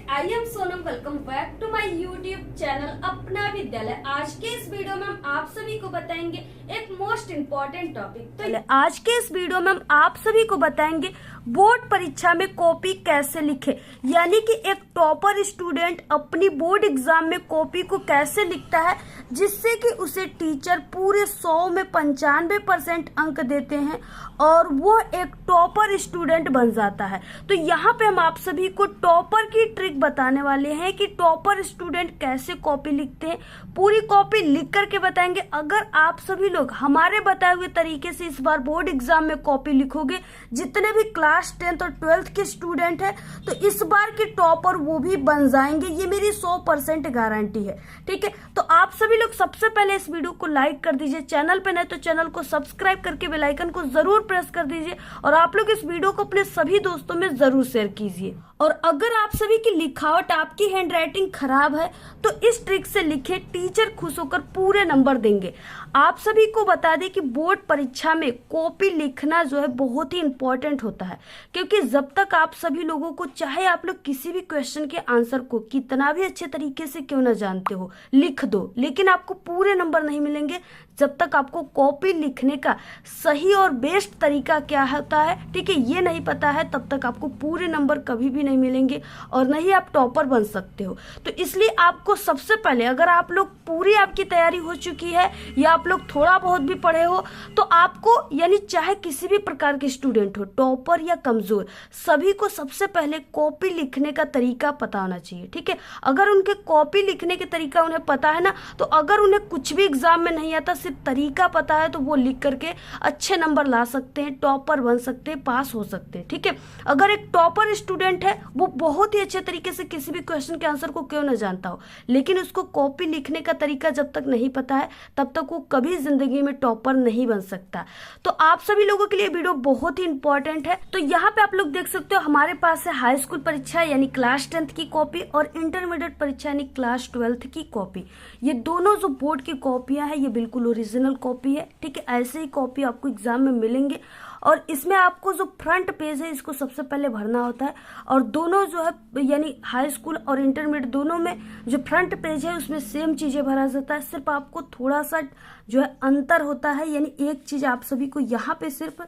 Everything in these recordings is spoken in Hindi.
I am Sonam. Welcome back to my YouTube channel Apna Vidyalaya. आज के इस वीडियो में हम आप सभी को बताएंगे एक मोस्ट इम्पोर्टेंट टॉपिक। तो आज के इस वीडियो में हम आप सभी को बताएंगे बोर्ड परीक्षा में कॉपी कैसे लिखे, यानी कि एक टॉपर स्टूडेंट अपनी बोर्ड एग्जाम में कॉपी को कैसे लिखता है जिससे कि उसे टीचर पूरे 100 में 95% अंक देते हैं और वो एक टॉपर स्टूडेंट बन जाता है। तो यहाँ पे हम आप सभी को टॉपर की ट्रिक बताने वाले हैं कि टॉपर स्टूडेंट कैसे कॉपी लिखते हैं। पूरी कॉपी लिख करके बताएंगे। अगर आप सभी लोग हमारे बताए हुए तरीके से इस बार बोर्ड एग्जाम में कॉपी लिखोगे, जितने भी क्लास 10th और 12th के स्टूडेंट हैं, तो इस बार के टॉपर वो भी बन जाएंगे। ये मेरी 100% गारंटी है। ठीक है, तो आप सभी लोग सबसे पहले इस वीडियो को लाइक कर दीजिए। चैनल पे नए तो चैनल को सब्सक्राइब करके बेल आइकन को जरूर प्रेस कर दीजिए और आप लोग इस वीडियो को अपने सभी दोस्तों में जरूर शेयर कीजिए। और अगर आप सभी की लिखावट, आपकी हैंड राइटिंग खराब है तो इस ट्रिक से लिखे, टीचर खुश होकर पूरे नंबर देंगे। आप सभी को बता दें कि बोर्ड परीक्षा में कॉपी लिखना जो है बहुत ही इंपॉर्टेंट होता है, क्योंकि जब तक आप सभी लोगों को, चाहे आप लोग किसी भी क्वेश्चन के आंसर को कितना भी अच्छे तरीके से क्यों ना जानते हो, लिख दो, लेकिन आपको पूरे नंबर नहीं मिलेंगे जब तक आपको कॉपी लिखने का सही और बेस्ट तरीका क्या होता है, ठीक है, ये नहीं पता है, तब तक आपको पूरे नंबर कभी भी नहीं मिलेंगे और नहीं आप टॉपर बन सकते हो। तो इसलिए आपको सबसे पहले, अगर आप लोग पूरी आपकी तैयारी हो चुकी है या आप लोग थोड़ा बहुत भी पढ़े हो, तो आपको, यानी चाहे किसी भी प्रकार के स्टूडेंट हो, टॉपर या कमजोर, सभी को सबसे पहले कॉपी लिखने का तरीका पता होना चाहिए। ठीक है, अगर उनके कॉपी लिखने के तरीका उन्हें पता है ना, तो अगर उन्हें कुछ भी एग्जाम में नहीं आता, सिर्फ तरीका पता है, तो वो लिख करके अच्छे नंबर ला सकते हैं, टॉपर बन सकते हैं, पास हो सकते हैं। ठीक है, अगर एक टॉपर स्टूडेंट है, वो बहुत ही अच्छे तरीके से किसी भी क्वेश्चन के आंसर को क्यों न जानता हो, लेकिन उसको कॉपी लिखने का तरीका जब तक नहीं पता है, तब तक वो कभी जिंदगी में टॉपर नहीं बन सकता। तो आप सभी लोगों के लिए वीडियो बहुत ही इंपॉर्टेंट है। तो यहाँ पे आप लोग देख सकते हो, हमारे पास है हाई स्कूल परीक्षा यानी क्लास 10th की कॉपी और इंटरमीडिएट परीक्षा यानी क्लास 12th की कॉपी। ये दोनों जो बोर्ड की कॉपियां हैं, ये बिल्कुल ओरिजिनल कॉपी है। ठीक है, ऐसे ही कॉपी आपको एग्जाम में मिलेंगे और इसमें आपको जो फ्रंट पेज है, इसको सबसे पहले भरना होता है। और दोनों जो है, यानी हाई स्कूल और इंटरमीडिएट दोनों में जो फ्रंट पेज है उसमें सेम चीजें भरा जाता है, सिर्फ आपको थोड़ा सा जो है अंतर होता है। यानी एक चीज आप सभी को यहाँ पे सिर्फ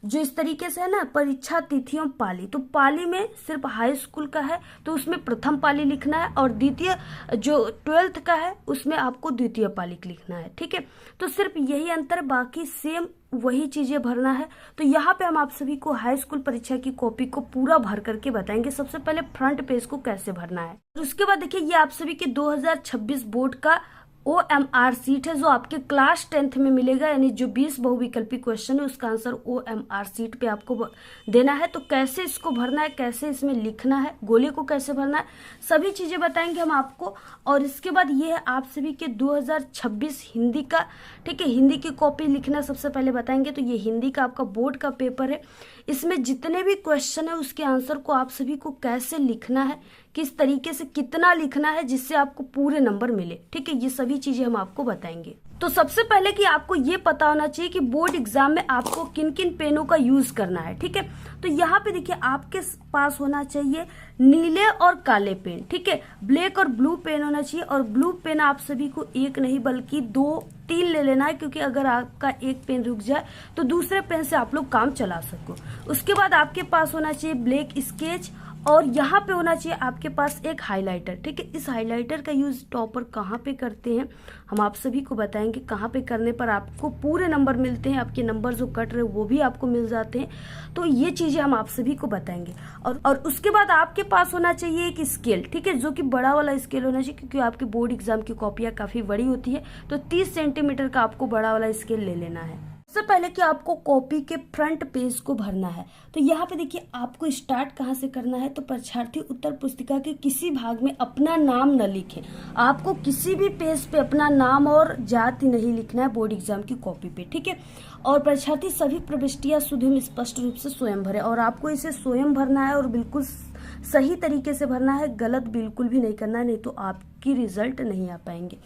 जो इस तरीके से है ना, परीक्षा तिथियों पाली, तो पाली में सिर्फ हाई स्कूल का है तो उसमें प्रथम पाली लिखना है और द्वितीय जो 12th का है उसमें आपको द्वितीय पाली लिखना है। ठीक है, तो सिर्फ यही अंतर, बाकी सेम वही चीजें भरना है। तो यहाँ पे हम आप सभी को हाई स्कूल परीक्षा की कॉपी को पूरा भर करके बताएंगे। सबसे पहले फ्रंट पेज को कैसे भरना है, और उसके बाद देखिए, ये आप सभी के 2026 बोर्ड का OMR सीट है जो आपके क्लास 10th में मिलेगा, यानी जो 20 बहुविकल्पी क्वेश्चन है उसका आंसर OMR सीट पे आपको देना है। तो कैसे इसको भरना है, कैसे इसमें लिखना है, गोले को कैसे भरना है, सभी चीजें बताएंगे हम आपको। और इसके बाद ये है आप सभी के 2026 हिंदी का। ठीक है, हिंदी की कॉपी लिखना सबसे पहले बताएंगे। तो ये हिंदी का आपका बोर्ड का पेपर है, इसमें जितने भी क्वेश्चन है उसके आंसर को आप सभी को कैसे लिखना है, किस तरीके से कितना लिखना है जिससे आपको पूरे नंबर मिले। ठीक है, ये सभी चीजें हम आपको बताएंगे। तो सबसे पहले कि आपको ये पता होना चाहिए कि बोर्ड एग्जाम में आपको किन किन पेनों का यूज करना है। ठीक है, तो यहाँ पे देखिए, आपके पास होना चाहिए नीले और काले पेन। ठीक है, ब्लैक और ब्लू पेन होना चाहिए। और ब्लू पेन आप सभी को एक नहीं बल्कि 2-3 ले लेना है, क्योंकि अगर आपका एक पेन रुक जाए तो दूसरे पेन से आप लोग काम चला सको। उसके बाद आपके पास होना चाहिए ब्लैक स्केच और यहाँ पे होना चाहिए आपके पास एक हाइलाइटर। ठीक है, इस हाइलाइटर का यूज टॉपर कहाँ पे करते हैं हम आप सभी को बताएंगे, कहाँ पे करने पर आपको पूरे नंबर मिलते हैं, आपके नंबर जो कट रहे वो भी आपको मिल जाते हैं। तो ये चीजें हम आप सभी को बताएंगे। और उसके बाद आपके पास होना चाहिए एक स्केल। ठीक है, जो कि बड़ा वाला स्केल होना चाहिए, क्योंकि आपके बोर्ड एग्जाम की कॉपियां काफी बड़ी होती है, तो 30 सेंटीमीटर का आपको बड़ा वाला स्केल ले लेना है। सबसे पहले कि आपको कॉपी के फ्रंट पेज को भरना है। तो यहाँ पे देखिए, आपको स्टार्ट कहाँ से करना है, तो परीक्षार्थी उत्तर पुस्तिका के किसी भाग में अपना नाम न लिखे। आपको किसी भी पेज पे अपना नाम और जाति नहीं लिखना है बोर्ड एग्जाम की कॉपी पे। ठीक है, और परीक्षार्थी सभी प्रविष्टियां शुद्ध एवं स्पष्ट रूप से स्वयं भरे, और आपको इसे स्वयं भरना है और बिल्कुल सही तरीके से भरना है, गलत बिल्कुल भी नहीं करना है, नहीं तो आपकी रिजल्ट नहीं आ पाएंगे।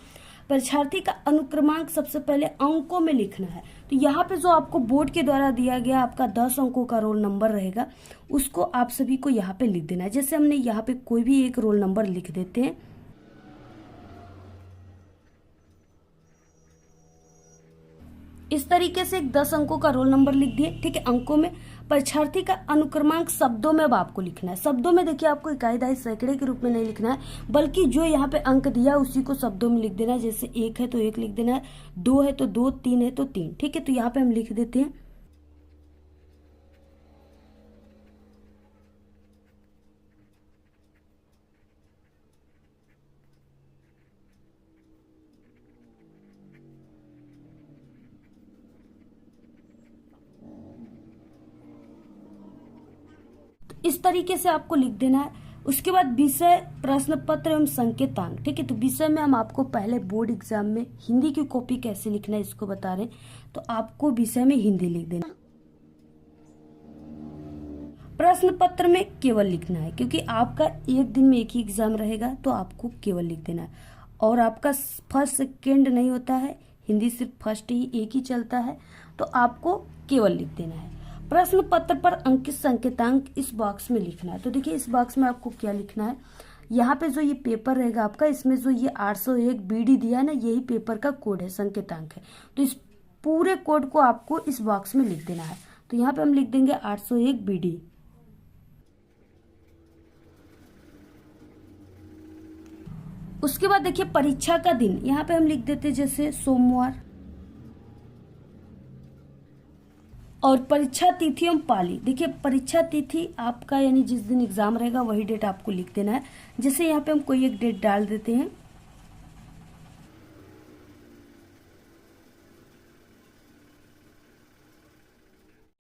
परीक्षार्थी का अनुक्रमांक सबसे पहले अंकों में लिखना है। तो यहाँ पे जो आपको बोर्ड के द्वारा दिया गया आपका 10 अंकों का रोल नंबर रहेगा, उसको आप सभी को यहाँ पे लिख देना है। जैसे हमने यहाँ पे कोई भी एक रोल नंबर लिख देते हैं। इस तरीके से एक 10 अंकों का रोल नंबर लिख दिए, ठीक है, अंकों में। परीक्षार्थी का अनुक्रमांक शब्दों में अब आपको लिखना है। शब्दों में देखिए आपको इकाई दहाई सैकड़े के रूप में नहीं लिखना है, बल्कि जो यहाँ पे अंक दिया उसी को शब्दों में लिख देना है। जैसे 1 है तो 1 लिख देना है, 2 है तो 2, 3 है तो 3, ठीक है। तो यहाँ पे हम लिख देते हैं। इस तरीके से आपको लिख देना है। उसके बाद विषय, प्रश्न पत्र एवं संकेतांक, ठीक है। तो विषय में हम आपको पहले बोर्ड एग्जाम में हिंदी की कॉपी कैसे लिखना है इसको बता रहे हैं, तो आपको विषय में हिंदी लिख देना। प्रश्न पत्र में केवल लिखना है, क्योंकि आपका एक दिन में एक ही एग्जाम रहेगा, तो आपको केवल लिख देना है। और आपका फर्स्ट सेकेंड नहीं होता है, हिंदी सिर्फ फर्स्ट ही एक ही चलता है, तो आपको केवल लिख देना है। प्रश्न पत्र पर अंकित संकेतांक इस बॉक्स में लिखना है। तो देखिए इस बॉक्स में आपको क्या लिखना है, यहाँ पे जो ये पेपर रहेगा आपका, इसमें जो ये 801 बीडी दिया है ना, यही पेपर का कोड है, संकेतांक है। तो इस पूरे कोड को आपको इस बॉक्स में लिख देना है। तो यहाँ पे हम लिख देंगे 801 बीडी। उसके बाद देखिए परीक्षा का दिन, यहाँ पे हम लिख देते हैं जैसे सोमवार। और परीक्षा तिथि एवं पाली, देखिए परीक्षा तिथि आपका यानी जिस दिन एग्जाम रहेगा वही डेट आपको लिख देना है। जैसे यहाँ पे हम कोई एक डेट डाल देते हैं।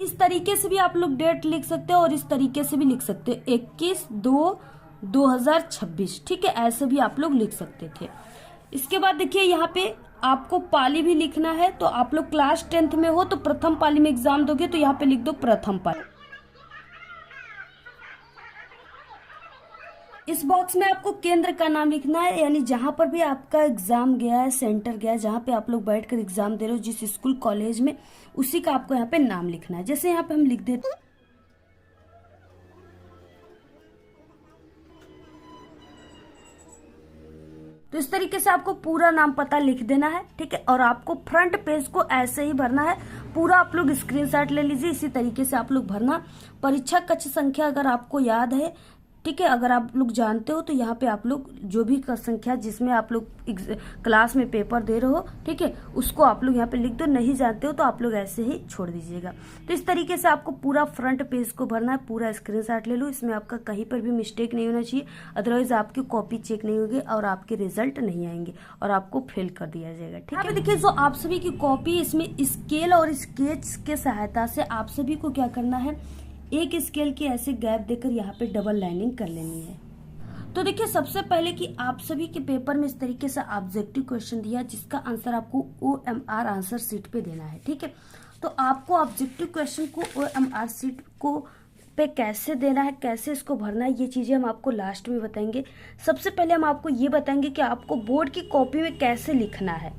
इस तरीके से भी आप लोग डेट लिख सकते हो और इस तरीके से भी लिख सकते हो, 21/2/2026, ठीक है, ऐसे भी आप लोग लिख सकते थे। इसके बाद देखिए यहाँ पे आपको पाली भी लिखना है। तो आप लोग क्लास 10th में हो तो प्रथम पाली में एग्जाम दोगे, तो यहाँ पे लिख दो प्रथम पाली। इस बॉक्स में आपको केंद्र का नाम लिखना है, यानी जहां पर भी आपका एग्जाम गया है, सेंटर गया है, जहां पे आप लोग बैठकर एग्जाम दे रहे हो, जिस स्कूल कॉलेज में, उसी का आपको यहाँ पे नाम लिखना है। जैसे यहाँ पे हम लिख देते हैं। तो इस तरीके से आपको पूरा नाम पता लिख देना है, ठीक है। और आपको फ्रंट पेज को ऐसे ही भरना है, पूरा आप लोग स्क्रीनशॉट ले लीजिए, इसी तरीके से आप लोग भरना। परीक्षा कक्ष संख्या अगर आपको याद है, ठीक है, अगर आप लोग जानते हो तो यहाँ पे आप लोग जो भी संख्या जिसमें आप लोग क्लास में पेपर दे रहे हो, ठीक है, उसको आप लोग यहाँ पे लिख दो। नहीं जानते हो तो आप लोग ऐसे ही छोड़ दीजिएगा। तो इस तरीके से आपको पूरा फ्रंट पेज को भरना है, पूरा स्क्रीनशॉट ले लो। इसमें आपका कहीं पर भी मिस्टेक नहीं होना चाहिए, अदरवाइज आपकी कॉपी चेक नहीं होगी और आपके रिजल्ट नहीं आएंगे और आपको फेल कर दिया जाएगा, ठीक है। देखिए जो आप सभी की कॉपी, इसमें स्केल और स्केच के सहायता से आप सभी को क्या करना है, एक स्केल की ऐसे गैप देकर यहाँ पे डबल लाइनिंग कर लेनी है। तो देखिए सबसे पहले कि आप सभी के पेपर में इस तरीके से ऑब्जेक्टिव क्वेश्चन दिया, जिसका आंसर आपको OMR आंसर शीट पे देना है, ठीक है। तो आपको ऑब्जेक्टिव क्वेश्चन को OMR शीट को पे कैसे देना है, कैसे इसको भरना है, ये चीजें हम आपको लास्ट में बताएंगे। सबसे पहले हम आपको ये बताएंगे कि आपको बोर्ड की कॉपी में कैसे लिखना है,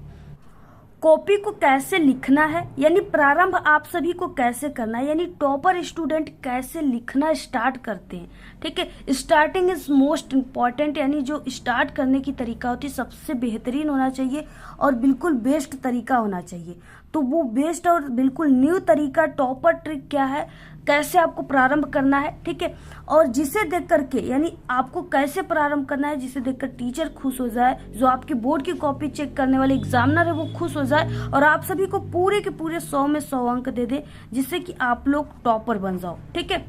कॉपी को कैसे लिखना है, यानी प्रारंभ आप सभी को कैसे करना है, यानी टॉपर स्टूडेंट कैसे लिखना स्टार्ट करते हैं, ठीक है। स्टार्टिंग इज मोस्ट इम्पॉर्टेंट, यानी जो स्टार्ट करने की तरीका होती है सबसे बेहतरीन होना चाहिए और बिल्कुल बेस्ट तरीका होना चाहिए। तो वो बेस्ट और बिल्कुल न्यू तरीका, टॉपर ट्रिक क्या है, कैसे आपको प्रारंभ करना है, ठीक है। और जिसे देख करके, यानी आपको कैसे प्रारंभ करना है, जिसे देखकर टीचर खुश हो जाए, जो आपकी बोर्ड की कॉपी चेक करने वाले एग्जामिनर है वो खुश हो जाए और आप सभी को पूरे के पूरे 100 में 100 अंक दे दे, जिससे कि आप लोग टॉपर बन जाओ, ठीक है।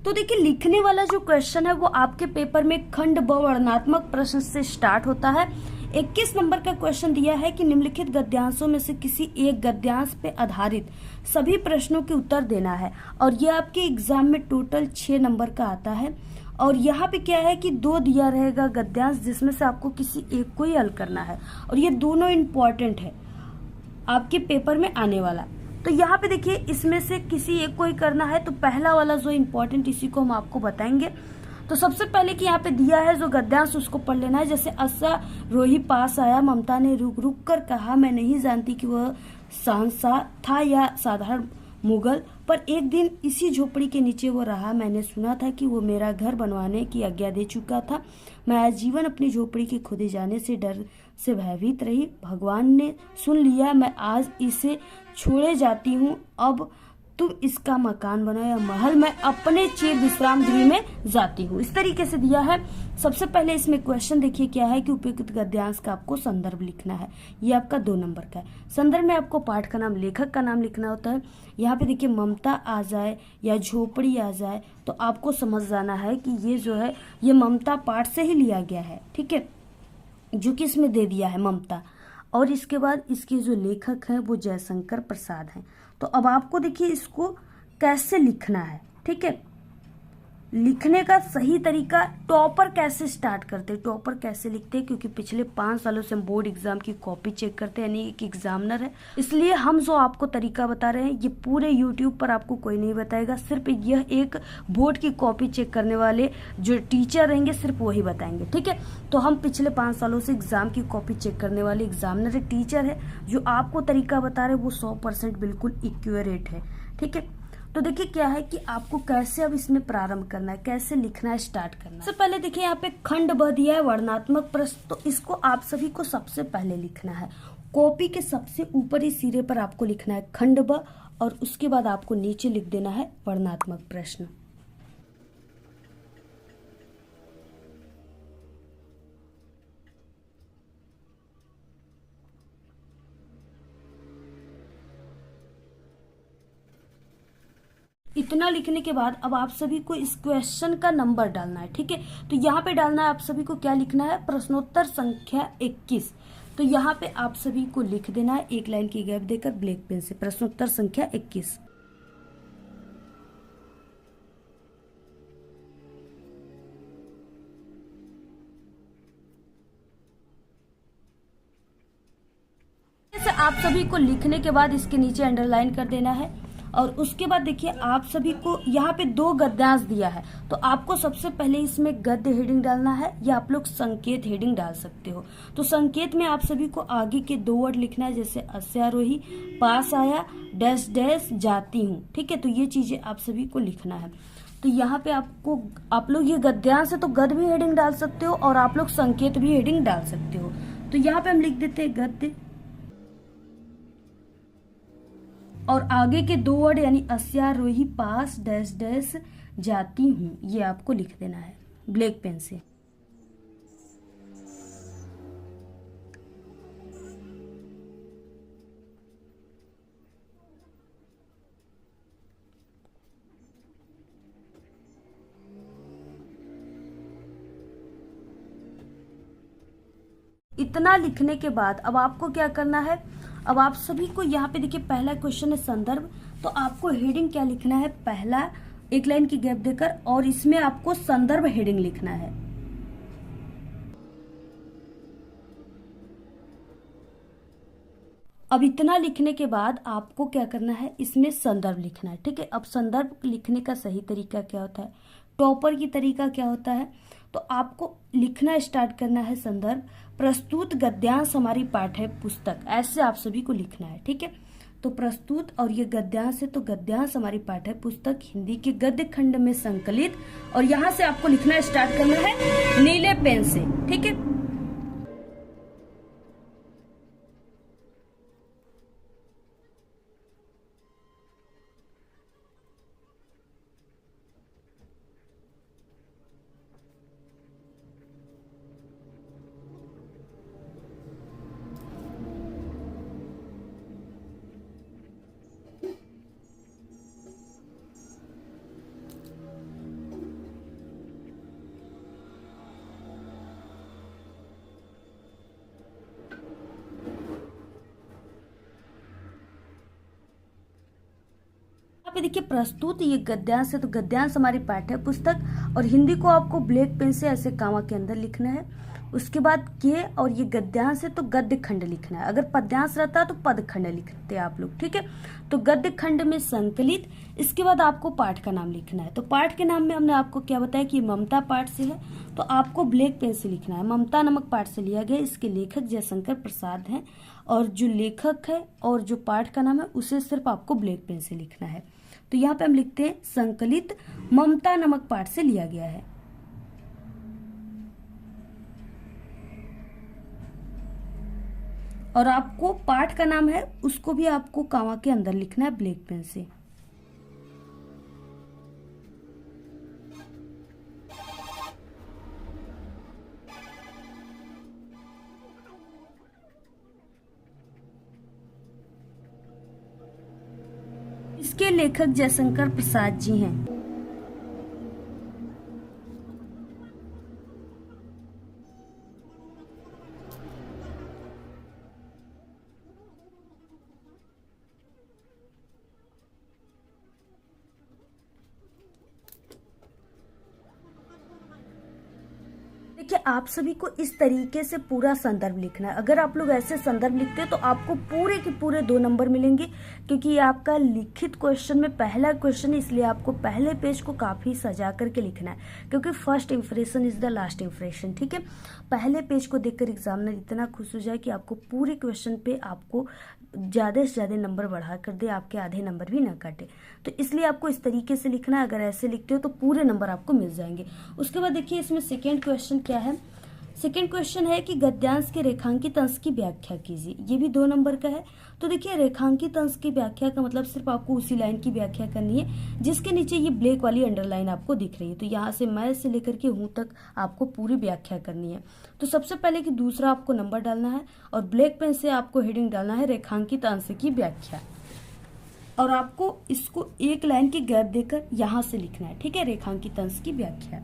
तो देखिए लिखने वाला जो क्वेश्चन है वो आपके पेपर में खंड ब वर्णनात्मक प्रश्न से स्टार्ट होता है। 21 नंबर का क्वेश्चन दिया है कि निम्नलिखित गद्यांशों में से किसी एक गद्यांश पे आधारित सभी प्रश्नों के उत्तर देना है, और ये आपके एग्जाम में टोटल 6 नंबर का आता है। और यहाँ पे क्या है कि 2 दिया रहेगा गद्यांश, जिसमें से आपको किसी एक को ही हल करना है, और ये दोनों इम्पोर्टेंट है आपके पेपर में आने वाला। तो यहाँ पे देखिए इसमें से किसी एक को ही करना है, तो पहला वाला जो इम्पोर्टेंट, इसी को हम आपको बताएंगे। तो सबसे पहले कि यहाँ पे दिया है जो गद्यांश उसको पढ़ लेना है। जैसे अस्सा रोही पास आया, ममता ने रुक रुक कर कहा, मैं नहीं जानती कि वह शहंशाह था या साधारण मुगल, पर एक दिन इसी झोपड़ी के नीचे वो रहा। मैंने सुना था कि वो मेरा घर बनवाने की आज्ञा दे चुका था। मैं आजीवन अपनी झोपड़ी के खोदे जाने से डर से भयभीत रही। भगवान ने सुन लिया, मैं आज इसे छोड़े जाती हूँ। अब तुम इसका मकान बनाओ या महल, मैं अपने चिर विश्राम गृह में जाती हूँ। इस तरीके से दिया है। सबसे पहले इसमें क्वेश्चन देखिए क्या है कि उपयुक्त गद्यांश का आपको संदर्भ लिखना है। ये आपका 2 नंबर का है। संदर्भ में आपको पाठ का नाम, लेखक का नाम लिखना होता है। यहाँ पे देखिए ममता आ जाए या झोपड़ी आ जाए तो आपको समझ जाना है कि ये जो है ये ममता पाठ से ही लिया गया है, ठीक है, जो कि इसमें दे दिया है ममता। और इसके बाद इसके जो लेखक हैं वो जयशंकर प्रसाद हैं। तो अब आपको देखिए इसको कैसे लिखना है, ठीक है। लिखने का सही तरीका, टॉपर कैसे स्टार्ट करते हैं, टॉपर कैसे लिखते हैं, क्योंकि पिछले 5 सालों से हम बोर्ड एग्जाम की कॉपी चेक करते हैं, यानी एक एग्जामिनर है, इसलिए हम जो आपको तरीका बता रहे हैं ये पूरे यूट्यूब पर आपको कोई नहीं बताएगा। सिर्फ यह एक बोर्ड की कॉपी चेक करने वाले जो टीचर रहेंगे सिर्फ वही बताएंगे, ठीक है। तो हम पिछले 5 सालों से एग्जाम की कॉपी चेक करने वाले एग्जामिनर टीचर है, जो आपको तरीका बता रहे हैं वो 100% बिल्कुल एक्यूरेट है, ठीक है। तो देखिए क्या है कि आपको कैसे अब इसमें प्रारंभ करना है, कैसे लिखना है, स्टार्ट करना है। सबसे पहले देखिए यहाँ पे खंड ब दिया है, वर्णनात्मक प्रश्न, तो इसको आप सभी को सबसे पहले लिखना है। कॉपी के सबसे ऊपरी सिरे पर आपको लिखना है खंड ब, और उसके बाद आपको नीचे लिख देना है वर्णनात्मक प्रश्न। इतना लिखने के बाद अब आप सभी को इस क्वेश्चन का नंबर डालना है, ठीक है। तो यहाँ पे डालना है आप सभी को, क्या लिखना है, प्रश्नोत्तर संख्या 21। तो यहाँ पे आप सभी को लिख देना है 1 लाइन की गैप देकर ब्लैक पेन से, प्रश्नोत्तर संख्या 21। जैसे आप सभी को लिखने के बाद इसके नीचे अंडरलाइन कर देना है। और उसके बाद देखिए आप सभी को यहाँ पे 2 गद्यांश दिया है, तो आपको सबसे पहले इसमें गद्य हेडिंग डालना है, या आप लोग संकेत हेडिंग डाल सकते हो। तो संकेत में आप सभी को आगे के 2 वर्ड लिखना है, जैसे अस्यारोही पास आया डैश डैश जाती हूँ, ठीक है। तो ये चीजें आप सभी को लिखना है। तो यहाँ पे आपको, आप लोग ये गद्यांश है तो गद्य भी हेडिंग डाल सकते हो, और आप लोग संकेत भी हेडिंग डाल सकते हो। तो यहाँ पे हम लिख देते हैं गद्य, और आगे के 2 वर्ड यानी अस्यारोही पास डैश डैश जाती हूँ, ये आपको लिख देना है ब्लैक पेन से। इतना लिखने के बाद अब आपको क्या करना है, अब आप सभी को यहाँ पे देखिए पहला क्वेश्चन है संदर्भ, तो आपको हेडिंग क्या लिखना है, पहला 1 लाइन की गैप देकर, और इसमें आपको संदर्भ हेडिंग लिखना है। अब इतना लिखने के बाद आपको क्या करना है, इसमें संदर्भ लिखना है, ठीक है। अब संदर्भ लिखने का सही तरीका क्या होता है, टॉपर की तरीका क्या होता है, तो आपको लिखना स्टार्ट करना है संदर्भ, प्रस्तुत गद्यांश हमारी पाठ्य पुस्तक, ऐसे आप सभी को लिखना है, ठीक है। तो प्रस्तुत और ये गद्यांश है, तो गद्यांश हमारी पाठ्य पुस्तक हिंदी के गद्य खंड में संकलित, और यहाँ से आपको लिखना स्टार्ट करना है नीले पेन से, ठीक है। पे देखिए प्रस्तुत ये गद्यांश है, तो गद्यांश हमारी पाठ्य पुस्तक, और हिंदी को आपको ब्लैक पेन से ऐसे कामा के अंदर लिखना है। उसके बाद के और ये गद्यांश है तो गद्य खंड लिखना है। अगर पद्यांश रहता है तो पद खंड लिखते हैं आप लोग, ठीक है। तो गद्य खंड में संकलित, इसके बाद आपको पाठ का नाम लिखना है। तो पाठ के नाम में हमने आपको क्या बताया कि ममता पाठ से है, तो आपको ब्लैक पेन से लिखना है। ममता नामक पाठ से लिया गया, इसके लेखक जयशंकर प्रसाद हैं और जो लेखक है और जो पाठ का नाम है उसे सिर्फ आपको ब्लैक पेन से लिखना है। तो यहाँ पे हम लिखते हैं संकलित ममता नामक पाठ से लिया गया है। और आपको पाठ का नाम है उसको भी आपको कामा के अंदर लिखना है ब्लैक पेन से। इसके लेखक जयशंकर प्रसाद जी हैं। देखिए, आप सभी को इस तरीके से पूरा संदर्भ लिखना है। अगर आप लोग ऐसे संदर्भ लिखते हैं तो आपको पूरे के पूरे 2 नंबर मिलेंगे, क्योंकि ये आपका लिखित क्वेश्चन में पहला क्वेश्चन है, इसलिए आपको पहले पेज को काफी सजा करके लिखना है, क्योंकि first impression is the last impression, ठीक है। पहले पेज को देखकर एग्जामिनर इतना खुश हो जाए कि आपको पूरे क्वेश्चन पे आपको ज्यादा से ज्यादा नंबर बढ़ा कर दे, आपके आधे नंबर भी ना काटे। तो इसलिए आपको इस तरीके से लिखना है। अगर ऐसे लिखते हो तो पूरे नंबर आपको मिल जाएंगे। उसके बाद देखिए इसमें सेकेंड क्वेश्चन क्या है। सेकेंड क्वेश्चन है कि गद्यांश के रेखांकित अंश की व्याख्या कीजिए। ये भी 2 नंबर का है। तो देखिए, रेखांकित अंश की व्याख्या का मतलब सिर्फ आपको उसी लाइन की व्याख्या करनी है जिसके नीचे ये ब्लैक वाली अंडरलाइन आपको दिख रही है। तो यहाँ से मैं से लेकर के हूँ तक आपको पूरी व्याख्या करनी है। तो सबसे पहले कि दूसरा आपको नंबर डालना है और ब्लैक पेन से आपको हेडिंग डालना है रेखांकित अंश की व्याख्या, और आपको इसको एक लाइन की गैप देकर यहाँ से लिखना है, ठीक है। रेखांकित अंश की व्याख्या।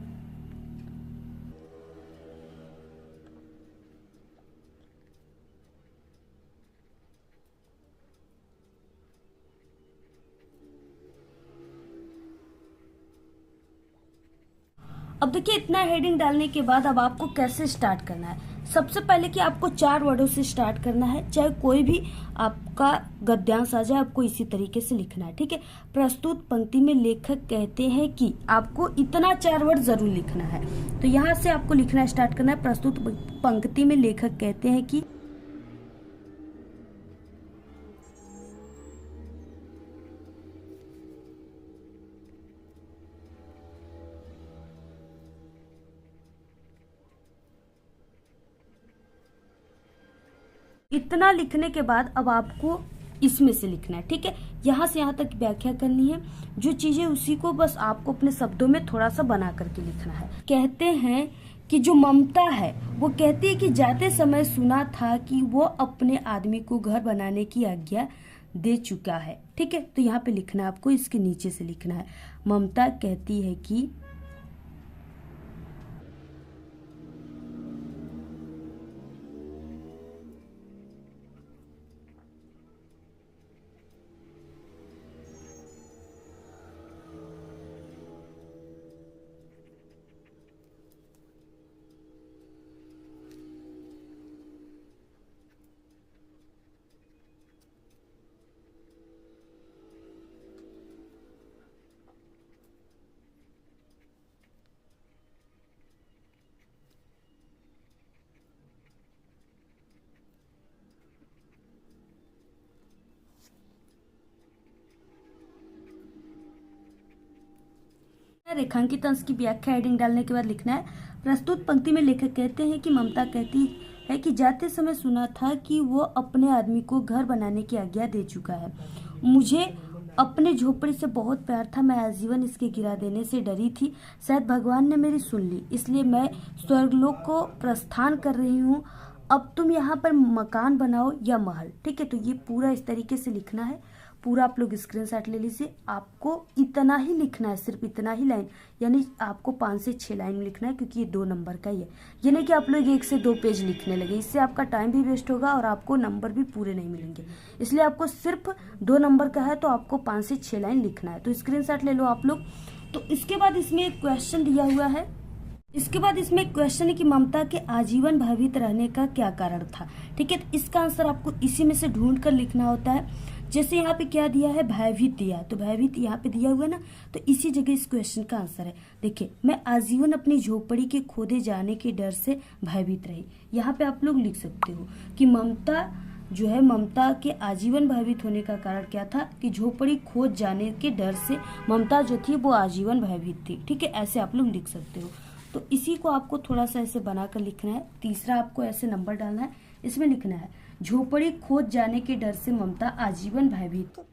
अब देखिए, इतना हेडिंग डालने के बाद अब आपको कैसे स्टार्ट करना है। सबसे पहले कि आपको 4 वर्डों से स्टार्ट करना है, चाहे कोई भी आपका गद्यांश आ जाए, आपको इसी तरीके से लिखना है, ठीक है। प्रस्तुत पंक्ति में लेखक कहते हैं कि, आपको इतना 4 वर्ड जरूर लिखना है। तो यहाँ से आपको लिखना स्टार्ट करना है। प्रस्तुत पंक्ति में लेखक कहते हैं कि, इतना लिखने के बाद अब आपको इसमें से लिखना है, ठीक है। यहाँ से यहाँ तक व्याख्या करनी है। जो चीजें उसी को बस आपको अपने शब्दों में थोड़ा सा बना करके लिखना है। कहते हैं कि जो ममता है वो कहती है कि जाते समय सुना था कि वो अपने आदमी को घर बनाने की आज्ञा दे चुका है, ठीक है। तो यहाँ पे लिखना है आपको, इसके नीचे से लिखना है ममता कहती है कि, रेखांकित अंश की व्याख्या हेडिंग डालने के बाद लिखना है, प्रस्तुत पंक्ति में लेखक कहते हैं कि ममता कहती है कि जाते समय सुना था कि वो अपने आदमी को घर बनाने की आज्ञा दे चुका है। मुझे अपने झोपड़ी से बहुत प्यार था, मैं आजीवन इसके गिरा देने से डरी थी। शायद भगवान ने मेरी सुन ली, इसलिए मैं स्वर्गलोक को प्रस्थान कर रही हूँ। अब तुम यहाँ पर मकान बनाओ या महल, ठीक है। तो ये पूरा इस तरीके से लिखना है। पूरा आप लोग स्क्रीनशॉट ले लीजिए। आपको इतना ही लिखना है, सिर्फ इतना ही लाइन, यानी आपको 5 से 6 लाइन लिखना है, क्योंकि ये 2 नंबर का ही है। ये नहीं कि आप लोग 1 से 2 पेज लिखने लगे, इससे आपका टाइम भी वेस्ट होगा और आपको नंबर भी पूरे नहीं मिलेंगे। इसलिए आपको सिर्फ 2 नंबर का है, तो आपको 5 से 6 लाइन लिखना है। तो स्क्रीनशॉट ले लो आप लोग। तो इसके बाद इसमें एक क्वेश्चन दिया हुआ है इसके बाद इसमें एक क्वेश्चन है कि ममता के आजीवन भयभीत रहने का क्या कारण था। ठीक है, तो इसका आंसर आपको इसी में से ढूंढ कर लिखना होता है। जैसे यहाँ पे क्या दिया है, भयभीत दिया है, तो भयभीत यहाँ पे दिया हुआ है ना, तो इसी जगह इस क्वेश्चन का आंसर है। देखिए, मैं आजीवन अपनी झोपड़ी के खोदे जाने के डर से भयभीत रही। यहाँ पे आप लोग लिख सकते हो कि ममता जो है, ममता के आजीवन भयभीत होने का कारण क्या था कि झोपड़ी खोद जाने के डर से ममता जो थी वो आजीवन भयभीत थी। ठीक है, ऐसे आप लोग लिख सकते हो। तो इसी को आपको थोड़ा सा ऐसे बनाकर लिखना है। तीसरा आपको ऐसे नंबर डालना है, इसमें लिखना है झोपड़ी खोद जाने के डर से ममता आजीवन भयभीत।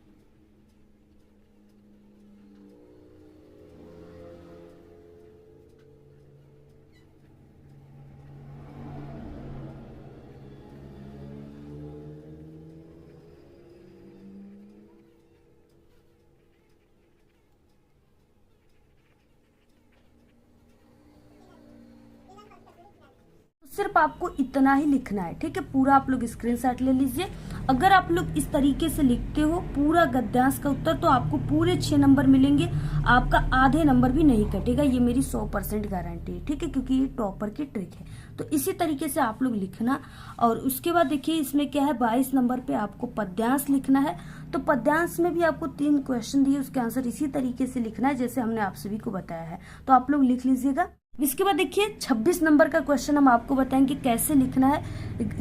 सिर्फ आपको इतना ही लिखना है। ठीक है, पूरा आप लोग स्क्रीनशॉट ले लीजिए। अगर आप लोग इस तरीके से लिखते हो पूरा गद्यांश का उत्तर, तो आपको पूरे 6 नंबर मिलेंगे, आपका आधे नंबर भी नहीं कटेगा। ये मेरी 100% गारंटी है। ठीक है, क्योंकि ये टॉपर की ट्रिक है। तो इसी तरीके से आप लोग लिखना। और उसके बाद देखिए इसमें क्या है, 22 नंबर पे आपको पद्यांश लिखना है। तो पद्यांश में भी आपको 3 क्वेश्चन दिए, उसके आंसर इसी तरीके से लिखना है जैसे हमने आप सभी को बताया है। तो आप लोग लिख लीजिएगा। इसके बाद देखिए 26 नंबर का क्वेश्चन हम आपको बताएंगे कैसे लिखना है।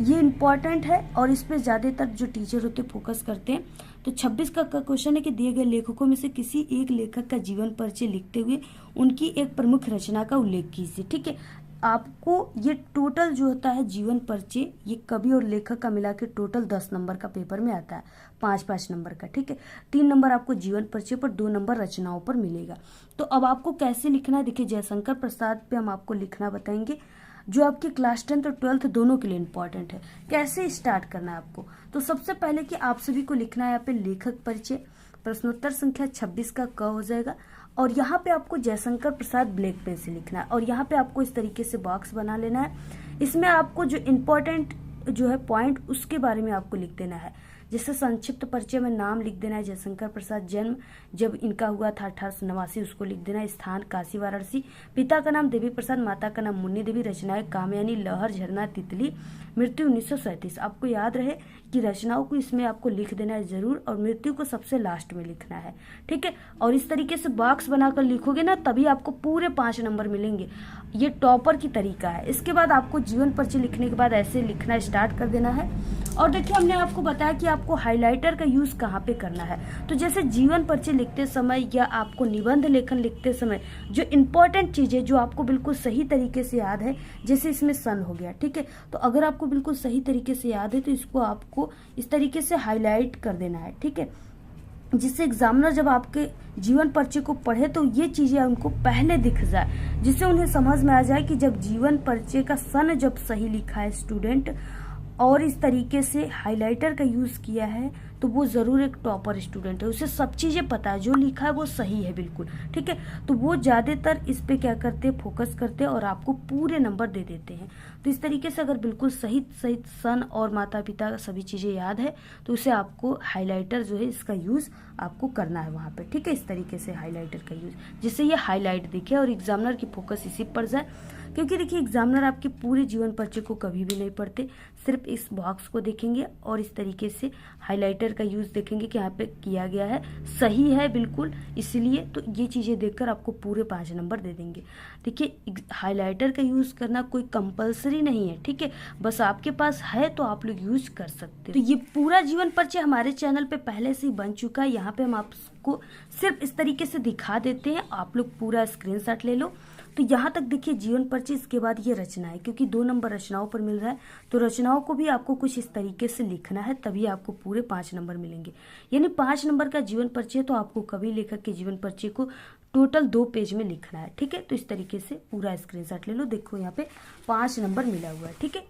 ये इम्पोर्टेंट है और इस पे ज्यादातर जो टीचर होते हैं फोकस करते हैं। तो 26 का क्वेश्चन है कि दिए गए लेखकों में से किसी एक लेखक का जीवन परिचय लिखते हुए उनकी एक प्रमुख रचना का उल्लेख कीजिए। ठीक है, आपको ये टोटल जो होता है जीवन परिचय, ये कवि और लेखक का मिला के टोटल 10 नंबर का पेपर में आता है, 5-5 नंबर का। ठीक है, 3 नंबर आपको जीवन परिचय पर, 2 नंबर रचनाओं पर मिलेगा। तो अब आपको कैसे लिखना है, देखिए जयशंकर प्रसाद पे हम आपको लिखना बताएंगे, जो आपकी क्लास 10th और 12th दोनों के लिए इंपॉर्टेंट है। कैसे स्टार्ट करना है आपको, तो सबसे पहले कि आप सभी को लिखना है यहाँ पे लेखक परिचय, प्रश्नोत्तर संख्या 26 का क हो जाएगा। और यहाँ पे आपको जयशंकर प्रसाद ब्लैक पेन से लिखना है। और यहाँ पे आपको इस तरीके से बॉक्स बना लेना है। इसमें आपको जो इम्पोर्टेंट जो है पॉइंट, उसके बारे में आपको लिख देना है। जैसे संक्षिप्त परिचय में नाम लिख देना है जयशंकर प्रसाद, जन्म जब इनका हुआ था 1889 उसको लिख देना है, स्थान काशी वाराणसी, पिता का नाम देवी प्रसाद, माता का नाम मुन्नी देवी, रचनाएं कामयानी, लहर, झरना, तितली, मृत्यु 1937। आपको याद रहे कि रचनाओं को इसमें आपको लिख देना है जरूर, और मृत्यु को सबसे लास्ट में लिखना है। ठीक है, और इस तरीके से बॉक्स बनाकर लिखोगे ना, तभी आपको पूरे 5 नंबर मिलेंगे। ये टॉपर की तरीका है। इसके बाद आपको जीवन परिचय लिखने के बाद ऐसे लिखना स्टार्ट कर देना है। और देखिए हमने आपको बताया कि आपको हाइलाइटर का यूज कहाँ पे करना है। तो जैसे जीवन परिचय लिखते समय या आपको निबंध लेखन लिखते समय जो इम्पोर्टेंट चीजें जो आपको बिल्कुल सही तरीके से याद है, जैसे इसमें सन हो गया। ठीक है, तो अगर आपको बिल्कुल सही तरीके से याद है तो इसको आपको इस तरीके से हाईलाइट कर देना है। ठीक है, जिससे एग्जामिनर जब आपके जीवन परिचय को पढ़े तो ये चीजें उनको पहले दिख जाए, जिससे उन्हें समझ में आ जाए कि जब जीवन परिचय का सन जब सही लिखा है स्टूडेंट और इस तरीके से हाइलाइटर का यूज किया है, तो वो जरूर एक टॉपर स्टूडेंट है, उसे सब चीजें पता है, जो लिखा है वो सही है बिल्कुल। ठीक है, तो वो ज्यादातर इस पे क्या करते हैं, फोकस करते हैं और आपको पूरे नंबर दे देते हैं। तो इस तरीके से अगर बिल्कुल सही सही सन और माता पिता का सभी चीजें याद है तो उसे आपको हाईलाइटर जो है इसका यूज आपको करना है वहां पे। ठीक है, इस तरीके से हाईलाइटर का यूज, जिससे ये हाईलाइट दिखे और एग्जामिनर की फोकस इसी पर जाए। क्योंकि देखिए एग्जामिनर आपके पूरे जीवन परिचय को कभी भी नहीं पढ़ते, सिर्फ इस बॉक्स को देखेंगे और इस तरीके से हाइलाइटर का यूज देखेंगे कि यहाँ पे किया गया है, सही है बिल्कुल, इसलिए तो ये चीजें देखकर आपको पूरे 5 नंबर दे देंगे। देखिए हाइलाइटर का यूज करना कोई कंपलसरी नहीं है। ठीक है, बस आपके पास है तो आप लोग यूज कर सकते हो। तो ये पूरा जीवन परिचय हमारे चैनल पे पहले से ही बन चुका है। यहाँ पे हम आपको सिर्फ इस तरीके से दिखा देते हैं, आप लोग पूरा स्क्रीनशॉट ले लो। तो यहाँ तक देखिए जीवन परिचय, इसके बाद ये रचना है, क्योंकि 2 नंबर रचनाओं पर मिल रहा है तो रचनाओं को भी आपको कुछ इस तरीके से लिखना है, तभी आपको पूरे 5 नंबर मिलेंगे। यानी 5 नंबर का जीवन परिचय तो आपको कवि लेखक के जीवन परिचय को टोटल 2 पेज में लिखना है। ठीक है, तो इस तरीके से पूरा स्क्रीनशॉट ले लो। देखो यहाँ पे 5 नंबर मिला हुआ है। ठीक है,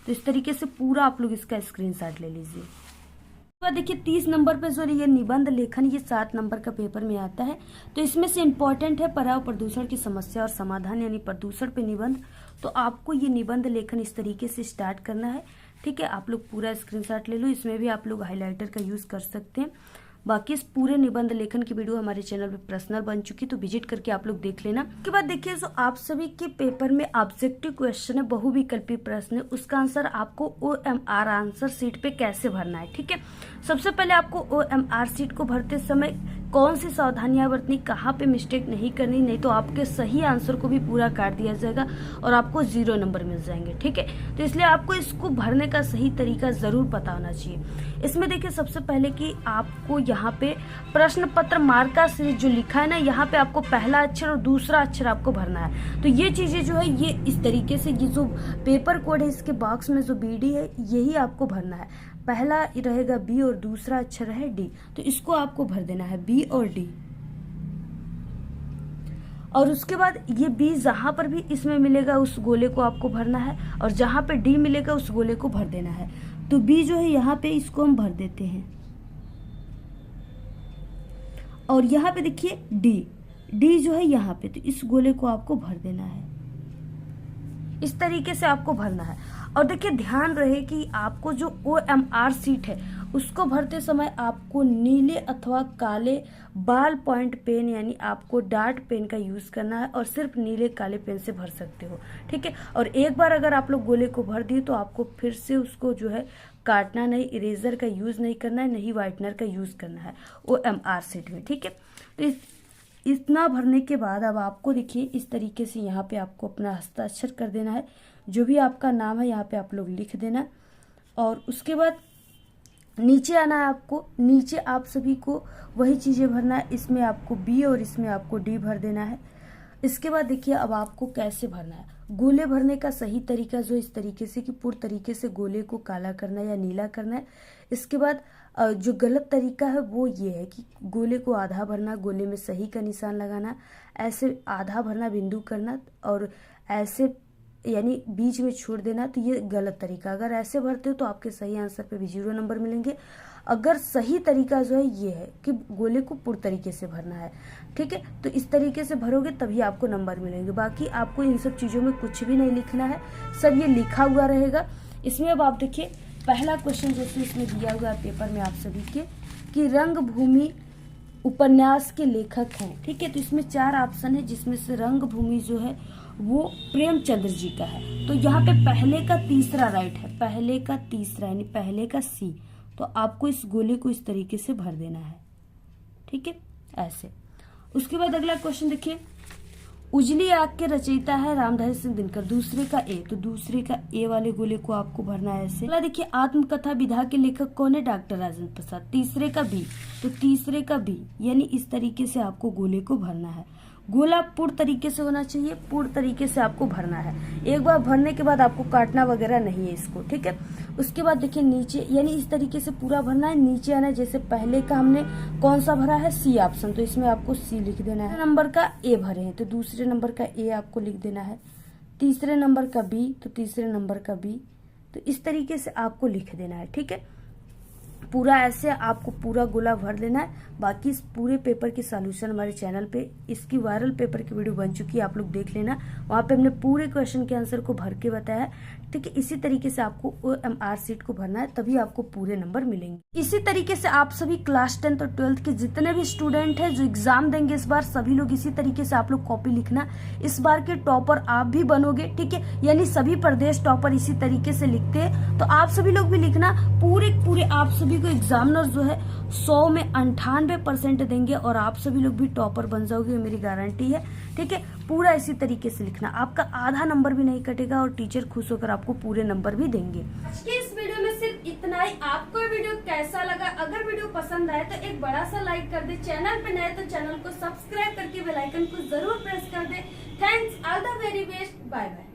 तो इस तरीके से पूरा आप लोग इसका स्क्रीनशॉट ले लीजिए। देखिए 30 नंबर पे जो ये निबंध लेखन, ये 7 नंबर का पेपर में आता है। तो इसमें से इम्पोर्टेंट है पर्यावरण प्रदूषण की समस्या और समाधान, यानी प्रदूषण पे निबंध। तो आपको ये निबंध लेखन इस तरीके से स्टार्ट करना है। ठीक है, आप लोग पूरा स्क्रीनशॉट ले लो, इसमें भी आप लोग हाइलाइटर का यूज कर सकते हैं। बाकी इस पूरे निबंध लेखन की वीडियो हमारे चैनल पे पर्सनल बन चुकी, तो विजिट करके आप लोग देख लेना। उसके बाद देखिए, जो आप सभी के पेपर में ऑब्जेक्टिव क्वेश्चन है, बहुविकल्पी प्रश्न है, उसका आंसर आपको OMR आंसर शीट पे कैसे भरना है। ठीक है, सबसे पहले आपको OMR शीट को भरते समय कौन सी सावधानियां बरतनी, कहाँ पे मिस्टेक नहीं करनी, नहीं तो आपके सही आंसर को भी पूरा काट दिया जाएगा और आपको 0 नंबर मिल जाएंगे। ठीक है, तो इसलिए आपको इसको भरने का सही तरीका जरूर पता होना चाहिए। इसमें देखिए, सबसे पहले कि आपको यहाँ पे प्रश्न पत्र मार्का से जो लिखा है ना, यहाँ पे आपको पहला अक्षर और दूसरा अक्षर आपको भरना है। तो ये चीजें जो है ये इस तरीके से, ये जो पेपर कोड है इसके बॉक्स में जो BD है यही आपको भरना है। पहला रहेगा B और दूसरा अक्षर है D, तो इसको आपको भर देना है B और D। और उसके बाद ये B जहां पर भी इसमें मिलेगा उस गोले को आपको भरना है, और जहां पे D मिलेगा उस गोले को भर देना है। तो B जो है यहाँ पे इसको हम भर देते हैं, और यहाँ पे देखिए D जो है यहाँ पे, तो इस गोले को आपको भर देना है। इस तरीके से आपको भरना है। और देखिए, ध्यान रहे कि आपको जो OMR शीट है उसको भरते समय आपको नीले अथवा काले बॉल पॉइंट पेन यानी आपको डार्ट पेन का यूज करना है, और सिर्फ नीले काले पेन से भर सकते हो। ठीक है, और एक बार अगर आप लोग गोले को भर दिए तो आपको फिर से उसको जो है काटना नहीं, इरेजर का यूज नहीं करना है, नहीं व्हाइटनर का यूज करना है OMR शीट में। ठीक है, तो इतना भरने के बाद अब आपको देखिए इस तरीके से यहाँ पे आपको अपना हस्ताक्षर कर देना है। जो भी आपका नाम है यहाँ पे आप लोग लिख देना, और उसके बाद नीचे आना है आपको। नीचे आप सभी को वही चीजें भरना है, इसमें आपको B और इसमें आपको D भर देना है। इसके बाद देखिए, अब आपको कैसे भरना है। गोले भरने का सही तरीका जो इस तरीके से कि पूर्ण तरीके से गोले को काला करना है या नीला करना है। इसके बाद जो गलत तरीका है वो ये है कि गोले को आधा भरना, गोले में सही का निशान लगाना, ऐसे आधा भरना, बिंदु करना, और ऐसे यानी बीच में छोड़ देना, तो ये गलत तरीका। अगर ऐसे भरते हो तो आपके सही आंसर पे भी 0 नंबर मिलेंगे। अगर सही तरीका जो है ये है कि गोले को पूर्ण तरीके से भरना है। ठीक है, तो इस तरीके से भरोगे तभी आपको नंबर मिलेंगे। बाकी आपको इन सब चीजों में कुछ भी नहीं लिखना है, सब ये लिखा हुआ रहेगा। इसमें अब आप देखिए, पहला क्वेश्चन जैसे इसमें दिया हुआ है पेपर में आप सभी के कि रंगभूमि उपन्यास के लेखक हैं। ठीक है, तो इसमें 4 ऑप्शन है, जिसमें से रंगभूमि जो है वो प्रेमचंद्र जी का है। तो यहाँ पे पहले का तीसरा राइट है, पहले का तीसरा यानी पहले का C। तो आपको इस गोले को इस तरीके से भर देना है। ठीक है, ऐसे। उसके बाद अगला क्वेश्चन देखिए, उजली आग के रचयिता है रामधारी सिंह दिनकर, दूसरे का A, तो दूसरे का A वाले गोले को आपको भरना है ऐसे। अगला देखिए, आत्मकथा विधा के लेखक कौन है, डॉक्टर राजेंद्र प्रसाद, तीसरे का B, तो तीसरे का B यानी इस तरीके से आपको गोले को भरना है। गोला पूर्ण तरीके से होना चाहिए, पूर्ण तरीके से आपको भरना है। एक बार भरने के बाद आपको काटना वगैरह नहीं है इसको। ठीक है, उसके बाद देखिए नीचे यानी इस तरीके से पूरा भरना है। नीचे आना है, जैसे पहले का हमने कौन सा भरा है C ऑप्शन, तो इसमें आपको C लिख देना है। नंबर का A भरे हैं तो दूसरे नंबर का A आपको लिख देना है। तीसरे नंबर का B तो तीसरे नंबर का B, तो इस तरीके से आपको लिख देना है। ठीक है, पूरा ऐसे आपको पूरा गोला भर लेना है। बाकी इस पूरे पेपर की सॉल्यूशन हमारे चैनल पे, इसकी वायरल पेपर की वीडियो बन चुकी है, आप लोग देख लेना। वहाँ पे हमने पूरे क्वेश्चन के आंसर को भर के बताया है। ठीक है, इसी तरीके से आपको OMR शीट को भरना है, तभी आपको पूरे नंबर मिलेंगे। इसी तरीके से आप सभी क्लास 10th और 12th के जितने भी स्टूडेंट हैं जो एग्जाम देंगे इस बार, सभी लोग इसी तरीके से आप लोग कॉपी लिखना। इस बार के टॉपर आप भी बनोगे। ठीक है, यानी सभी प्रदेश टॉपर इसी तरीके से लिखते हैं, तो आप सभी लोग भी लिखना। पूरे आप सभी को एग्जामिनर जो है 100 में 98% देंगे, और आप सभी लोग भी टॉपर बन जाओगे, मेरी गारंटी है। ठीक है, पूरा इसी तरीके से लिखना, आपका आधा नंबर भी नहीं कटेगा और टीचर खुश होकर आपको पूरे नंबर भी देंगे। आज के इस वीडियो में सिर्फ इतना ही। आपको वीडियो कैसा लगा? अगर वीडियो पसंद आए तो एक बड़ा सा लाइक कर दे। चैनल पे नए तो चैनल को सब्सक्राइब करके बेल आइकन को जरूर प्रेस कर दे। Thanks, all the very best, bye bye.